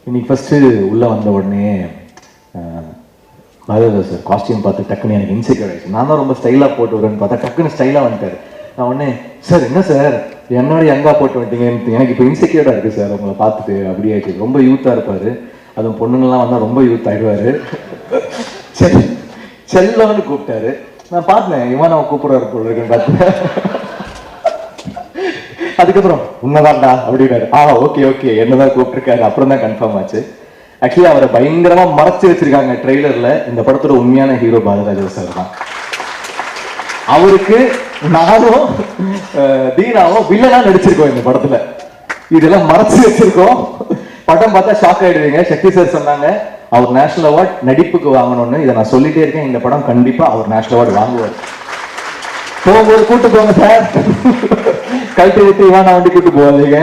இன்னைக்கு ஃபர்ஸ்ட் உள்ள வந்த உடனே பாரதிராஜா சார் காஸ்டியூம் பார்த்து டக்குன்னு எனக்கு இன்செக்யூர் ஆயிடுச்சு. நான் தான் ரொம்ப ஸ்டைலாக போட்டு வரேன்னு பார்த்தா டக்குன்னு ஸ்டைலாக வந்துட்டார். நான் உடனே சார் என்ன சார் என்னோட யங்கா போட்டு வந்துட்டீங்கன்னு எனக்கு இப்போ இன்செக்யூர்டாக இருக்குது சார் உங்களை பார்த்துட்டு. அப்படியே ஆயிடுச்சு. ரொம்ப யூத்தாக இருப்பார். அதுவும் பொண்ணுங்கள்லாம் வந்தால் ரொம்ப யூத் ஆயிடுவார். சரி செல்லம்னு கூப்பிட்டாரு. நான் பார்த்தேன் இவன் நான் கூப்பிட்றாரு போல இருக்குன்னு பார்த்தேன். அதுக்கப்புறம் உண்மைதான்டா அப்படின்னாரு. ஓகே ஓகே என்னதான் கூப்பிட்டுருக்காரு. அப்புறம் தான் கன்ஃபார்ம் ஆச்சு. ஆக்சுவலி அவரை பயங்கரமா மறைச்சு வச்சிருக்காங்க ட்ரெய்லர்ல. இந்த படத்தோட உண்மையான ஹீரோ பாரதிராஜா சார் தான். அவருக்கு நானும் தீனாவும் வில்லனா நடிச்சிருக்கோம் இந்த படத்துல. இதெல்லாம் மறைச்சு வச்சிருக்கோம். படம் பார்த்தா ஷாக் ஆயிடுவீங்க. சக்தி சார் சொன்னாங்க அவர் நேஷனல் அவார்ட் நடிப்புக்கு வாங்கணும்னு. இதை நான் சொல்லிட்டே இருக்கேன். இந்த படம் கண்டிப்பா அவர் நேஷனல் அவார்டு வாங்குவார். போகும்போது கூட்டு போங்க சார். கழட்டி விட்டு இவான வண்டி கூட்டு போவாதீங்க.